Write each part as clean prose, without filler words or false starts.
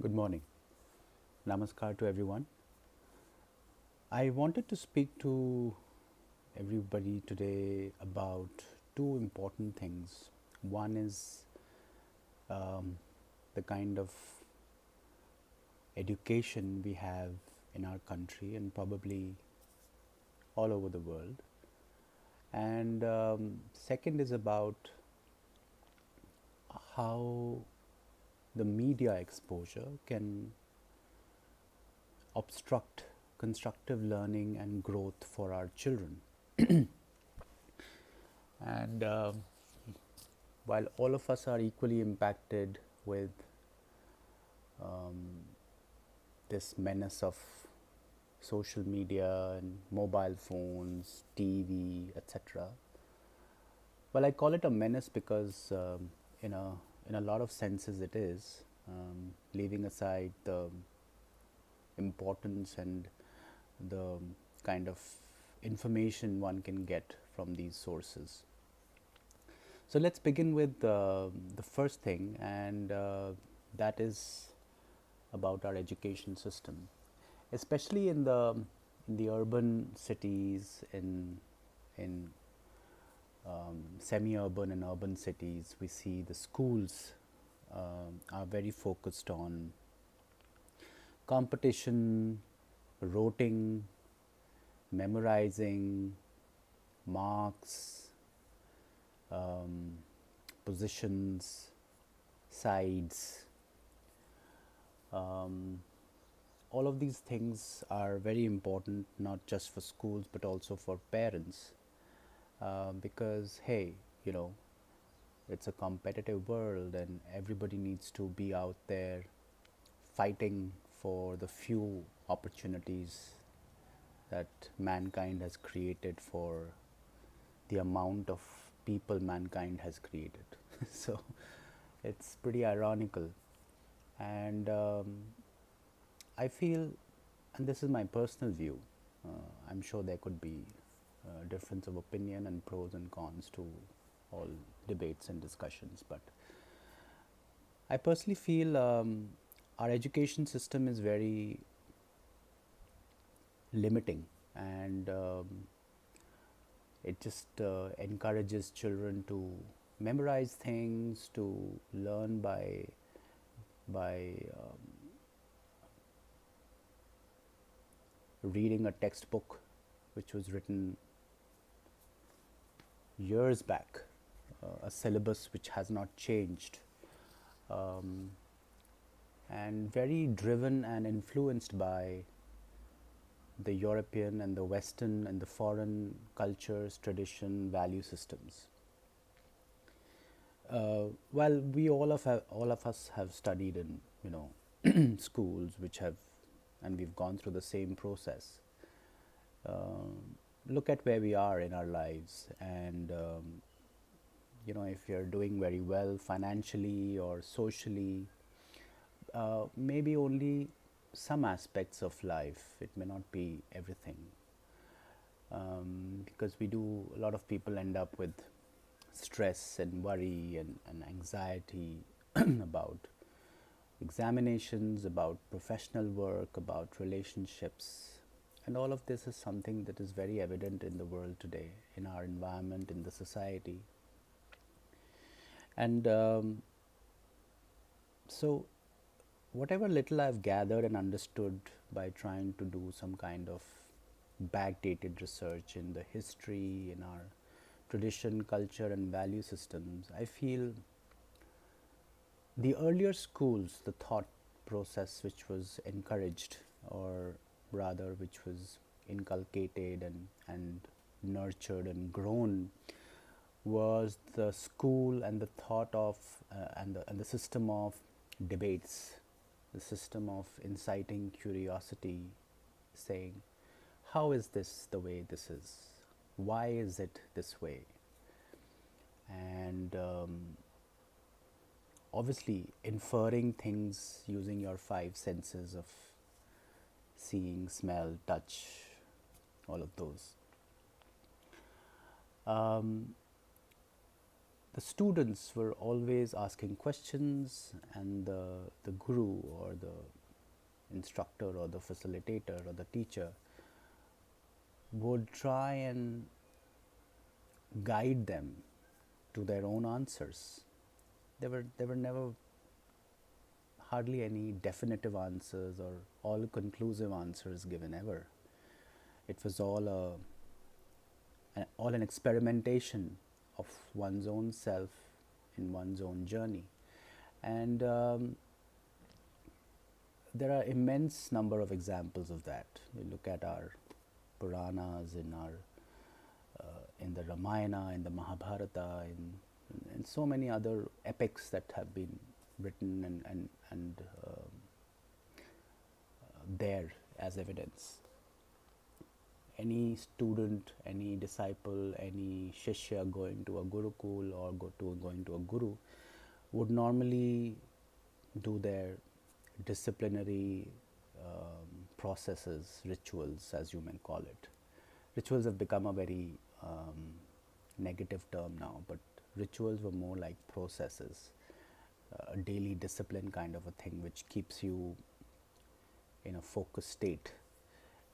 Good morning. Namaskar to everyone. I wanted to speak to everybody today about two important things. One is um, the kind of education we have in our country and probably all over the world. And second is about how the media exposure can obstruct constructive learning and growth for our children. And while all of us are equally impacted with um, this menace of social media and mobile phones, TV, etc. Well, I call it a menace because in a in a lot of senses it is, leaving aside the importance and the kind of information one can get from these sources. So let's begin with the first thing, and that is about our education system, especially in the urban cities, in semi-urban and urban cities. We see the schools are very focused on competition, roting, memorizing, marks, um, positions, sides. Um, all of these things are very important, not just for schools but also for parents, because hey, you know, it's a competitive world and everybody needs to be out there fighting for the few opportunities that mankind has created for the amount of people mankind has created. So it's pretty ironical. And I feel, and this is my personal view, I'm sure there could be difference of opinion and pros and cons to all debates and discussions, but I personally feel our education system is very limiting, and it just encourages children to memorize things, to learn by reading a textbook which was written years back, a syllabus which has not changed, um, and very driven and influenced by the European and the Western and the foreign cultures, tradition, value systems. Well, we all of us have studied in, you know, schools which have, and we've gone through the same process. Look at where we are in our lives, and you know, if you're doing very well financially or socially, maybe only some aspects of life. It may not be everything, because we do. A lot of people end up with stress and worry and anxiety about examinations, about professional work, about relationships. And all of this is something that is very evident in the world today, in our environment, in the society. And so, whatever little I've gathered and understood by trying to do some kind of backdated research in the history, in our tradition, culture, and value systems, I feel the earlier schools, the thought process which was encouraged, or rather, which was inculcated and nurtured and grown, was the school and the thought of and the system of debates, the system of inciting curiosity, saying, how is this the way this is? Why is it this way? And obviously inferring things using your five senses of seeing, smell, touch, all of those. the students were always asking questions, and the guru or the instructor or the facilitator or the teacher would try and guide them to their own answers. There were never hardly any definitive answers or all conclusive answers given ever. It was all an experimentation of one's own self in one's own journey. And there are immense number of examples of that. We look at our Puranas, in the Ramayana, in the Mahabharata, in so many other epics that have been written and there as evidence. Any student, any disciple, any shishya going to a gurukul or going to a guru would normally do their disciplinary processes, rituals, as you may call it. Rituals have become a very negative term now, but rituals were more like processes, a daily discipline kind of a thing which keeps you in a focused state.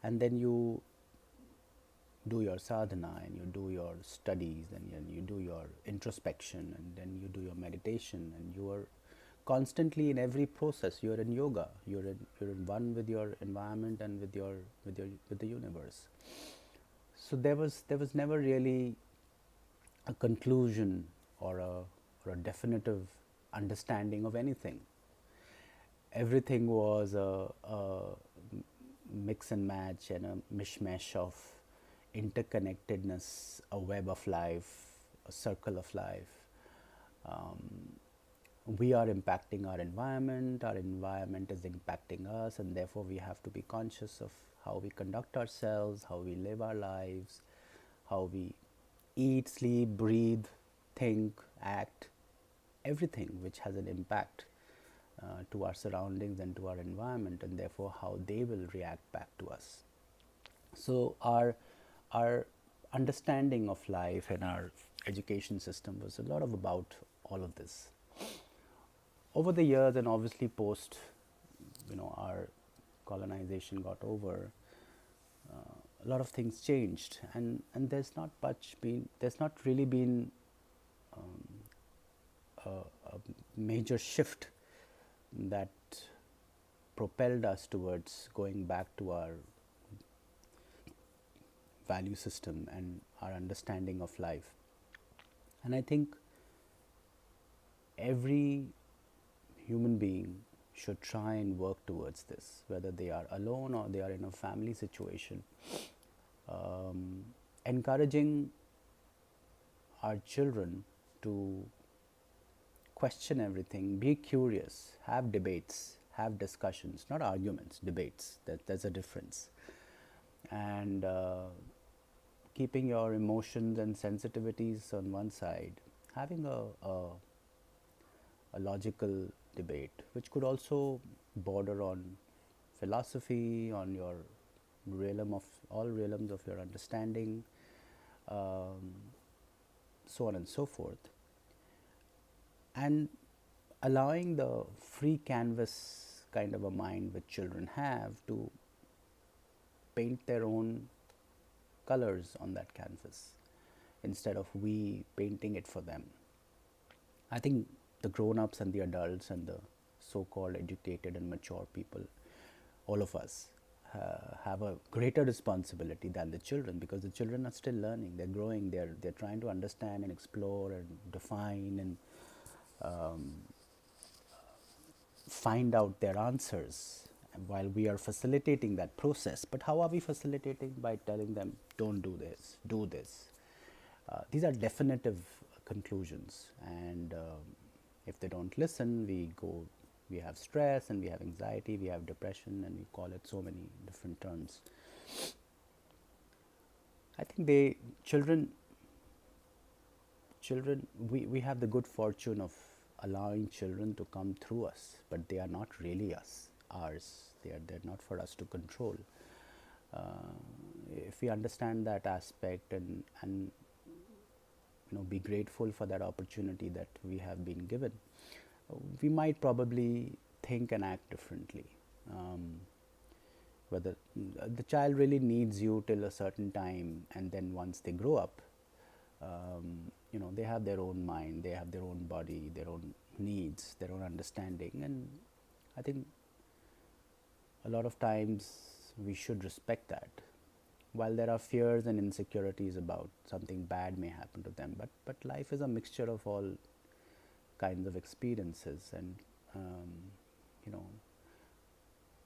And then you do your sadhana and you do your studies and you do your introspection and then you do your meditation, and you are constantly in every process. You are in yoga, you're in one with your environment and with the universe. So there was never really a conclusion or a definitive understanding of anything. Everything was a mix and match and a mishmash of interconnectedness, a web of life, a circle of life. We are impacting our environment is impacting us, and therefore we have to be conscious of how we conduct ourselves, how we live our lives, how we eat, sleep, breathe, think, act, everything which has an impact to our surroundings and to our environment, and therefore how they will react back to us. So our understanding of life and our education system was a lot of about all of this. Over the years, and obviously post, our colonization got over, a lot of things changed, and there's not really been a major shift that propelled us towards going back to our value system and our understanding of life. And I think every human being should try and work towards this, whether they are alone or they are in a family situation. Encouraging our children to question everything, be curious, have debates, have discussions, not arguments, debates. There's a difference. And keeping your emotions and sensitivities on one side, having a logical debate, which could also border on philosophy, on your realm of all realms of your understanding, so on and so forth, and allowing the free canvas kind of a mind which children have to paint their own colors on that canvas instead of we painting it for them. I think the grown-ups and the adults and the so-called educated and mature people, all of us, have a greater responsibility than the children, because the children are still learning, they're growing, they're trying to understand and explore and define and find out their answers while we are facilitating that process. But how are we facilitating? By telling them, don't do this, do this. These are definitive conclusions, and if they don't listen, we have stress and we have anxiety, we have depression, and we call it so many different terms. I think we have the good fortune of allowing children to come through us, but they are not really ours. They're not for us to control. If we understand that aspect and be grateful for that opportunity that we have been given, we might probably think and act differently. Um, Whether the child really needs you till a certain time, and then once they grow up, they have their own mind, they have their own body, their own needs, their own understanding, and I think a lot of times we should respect that. While there are fears and insecurities about something bad may happen to them, but life is a mixture of all kinds of experiences, and um, you know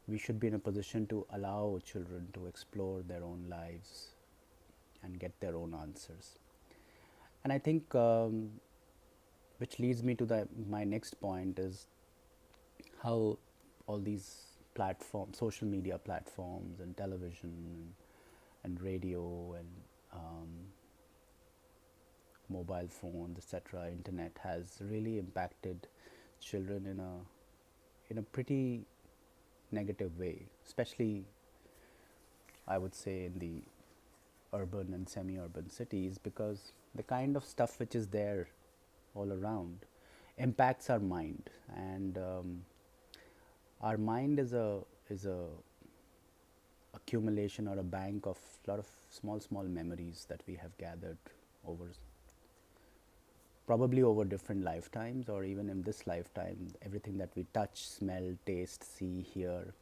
we should be in a position to allow children to explore their own lives and get their own answers. And I think, which leads me to my next point, is how all these platforms, social media platforms, and television, and radio, and um, mobile phones, etc., internet, has really impacted children in a pretty negative way, especially I would say in the urban and semi-urban cities, because the kind of stuff which is there all around impacts our mind, and our mind is a accumulation or a bank of lot of small memories that we have gathered over, probably over different lifetimes, or even in this lifetime. Everything that we touch, smell, taste, see, hear,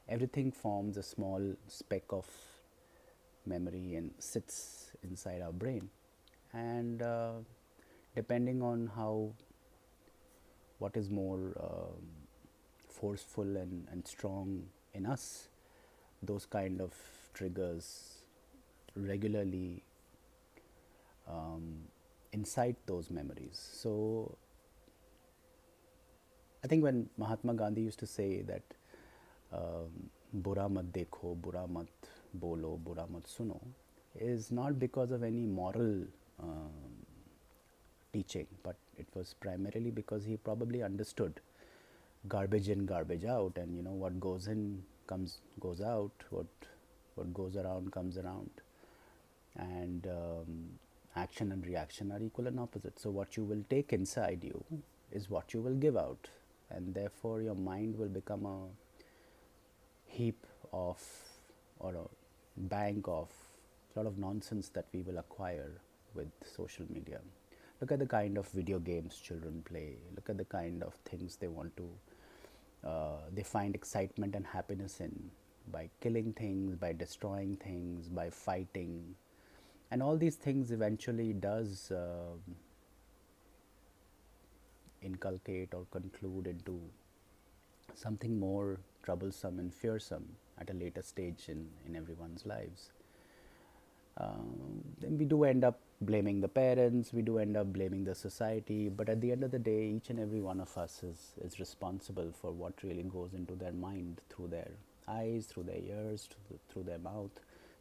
everything forms a small speck of memory and sits inside our brain. And depending on how, what is more forceful and strong in us, those kind of triggers regularly incite those memories. So I think when Mahatma Gandhi used to say that "Bura mat dekho, bura mat bolo, bura mat suno," is not because of any moral teaching, but it was primarily because he probably understood garbage in, garbage out, and what goes in goes out, what goes around comes around, and action and reaction are equal and opposite. So what you will take inside you is what you will give out, and therefore your mind will become a heap of, or a bank of, a lot of nonsense that we will acquire with social media. Look at the kind of video games children play. Look at the kind of things they want to, they find excitement and happiness in, by killing things, by destroying things, by fighting, and all these things eventually does inculcate or conclude into something more troublesome and fearsome at a later stage in everyone's lives. Then we do end up blaming the parents, we do end up blaming the society, but at the end of the day, each and every one of us is responsible for what really goes into their mind, through their eyes, through their ears, through their mouth,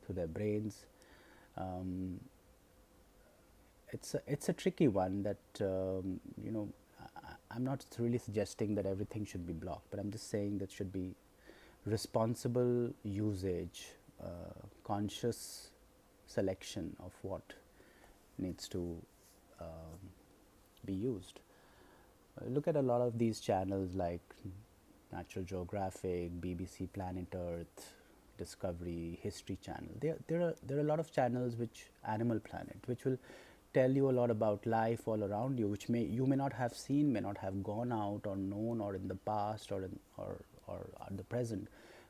through their brains. Um, it's a tricky one that, I'm not really suggesting that everything should be blocked, but I'm just saying that should be responsible usage, conscious selection of what needs to be used. Look at a lot of these channels like Natural Geographic, BBC Planet Earth, Discovery, History Channel. There are a lot of channels, which Animal Planet, which will tell you a lot about life all around you, which you may not have seen, may not have gone out or known, or in the past, or at the present.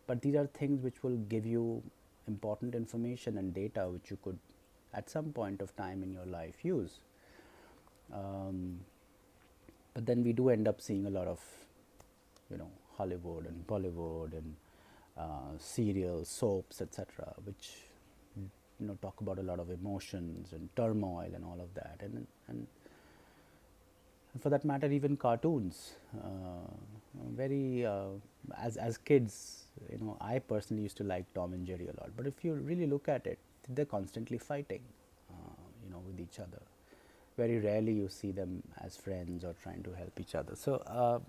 But these are things which will give you important information and data which you could, at some point of time in your life, use. Um, but then we do end up seeing a lot of, Hollywood and Bollywood and serials, soaps, etc., which talk about a lot of emotions and turmoil and all of that, and for that matter, even cartoons. Very as kids, I personally used to like Tom and Jerry a lot. But if you really look at it, they're constantly fighting, with each other. Very rarely you see them as friends or trying to help each other. So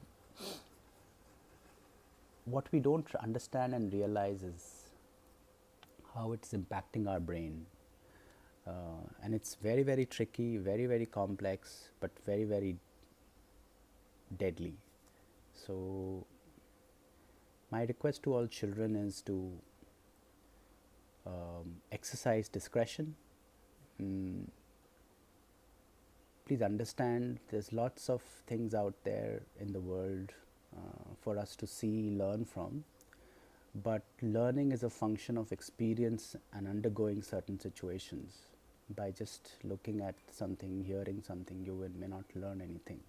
what we don't understand and realize is how it's impacting our brain. And it's very, very tricky, very, very complex, but very, very deadly. So, my request to all children is to exercise discretion. Mm, please understand there's lots of things out there in the world for us to see, learn from. But learning is a function of experience and undergoing certain situations. By just looking at something, hearing something, you may not learn anything.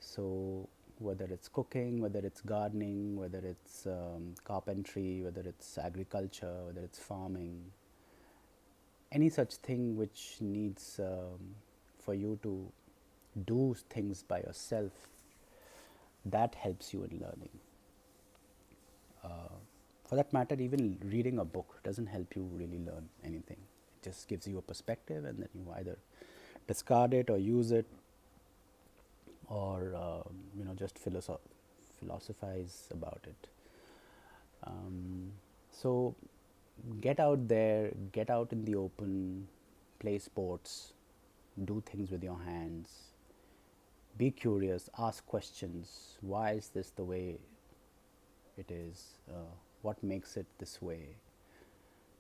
So, whether it's cooking, whether it's gardening, whether it's carpentry, whether it's agriculture, whether it's farming, any such thing which needs for you to do things by yourself, that helps you in learning. For that matter, even reading a book doesn't help you really learn anything. It just gives you a perspective, and then you either discard it or use it, or just philosophize about it. So get out there, get out in the open, play sports, do things with your hands, be curious, ask questions. Why is this the way it is? What makes it this way?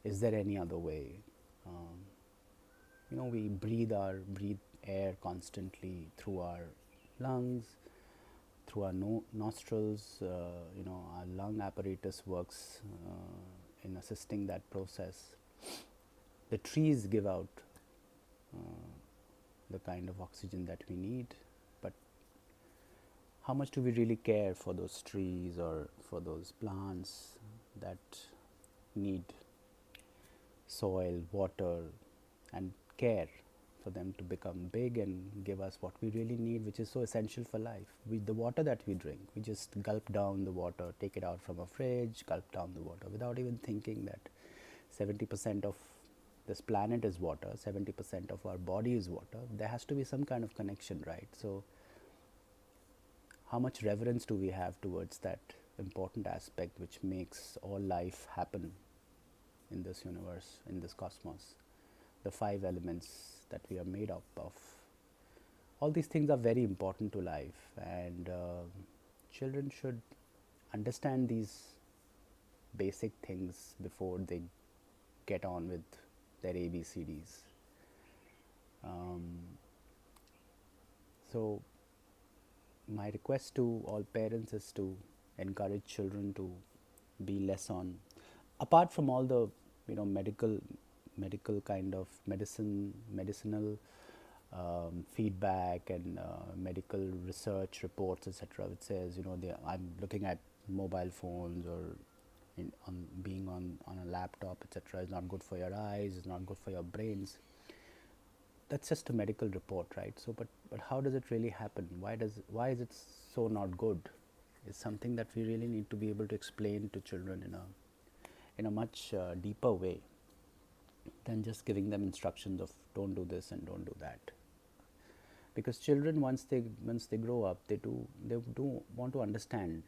Is there any other way? Um, we breathe air constantly through our lungs, through our nostrils. Our lung apparatus works in assisting that process. The trees give out uh, the kind of oxygen that we need, but how much do we really care for those trees or for those plants that need soil, water, and care for them to become big and give us what we really need, which is so essential for life? The water that we drink, we just gulp down the water, take it out from a fridge, gulp down the water without even thinking that 70% of this planet is water, 70% of our body is water. There has to be some kind of connection, right? So, how much reverence do we have towards that important aspect which makes all life happen in this universe, in this cosmos? The five elements that we are made up of. All these things are very important to life, and children should understand these basic things before they get on with their ABCDs. Um, so, my request to all parents is to encourage children to be less on, apart from all the medical kind of medicinal feedback and medical research reports, etc., which says I'm looking at mobile phones or being on a laptop, etc., is not good for your eyes, is not good for your brains. That's just a medical report, right? So, but how does it really happen? Why is it so not good? It's something that we really need to be able to explain to children in a much deeper way than just giving them instructions of don't do this and don't do that. Because children, once they grow up, they do want to understand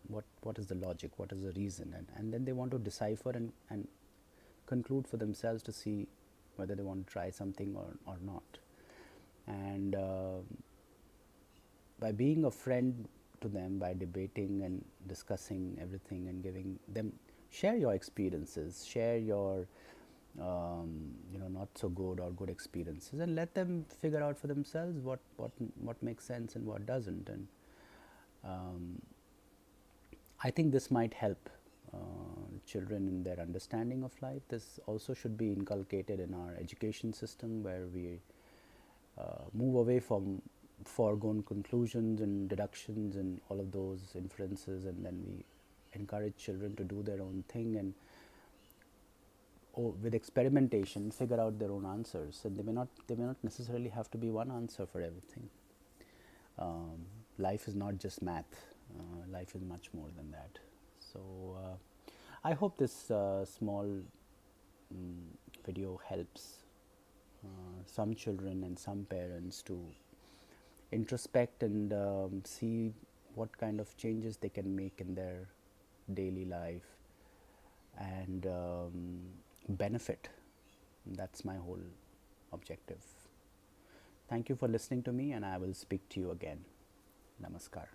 what is the logic, what is the reason, and then they want to decipher and conclude for themselves to see whether they want to try something or not. And by being a friend to them, by debating and discussing everything and giving them, share your experiences, share your not so good or good experiences, and let them figure out for themselves what makes sense and what doesn't. And um, I think this might help children in their understanding of life. This also should be inculcated in our education system, where we move away from foregone conclusions and deductions and all of those inferences, and then we encourage children to do their own thing and with experimentation figure out their own answers. And they may not necessarily have to be one answer for everything. um, Life is not just math. Life is much more than that. So I hope this small video helps some children and some parents to introspect and see what kind of changes they can make in their daily life and benefit That's my whole objective. Thank you for listening to me, and I will speak to you again. Namaskar.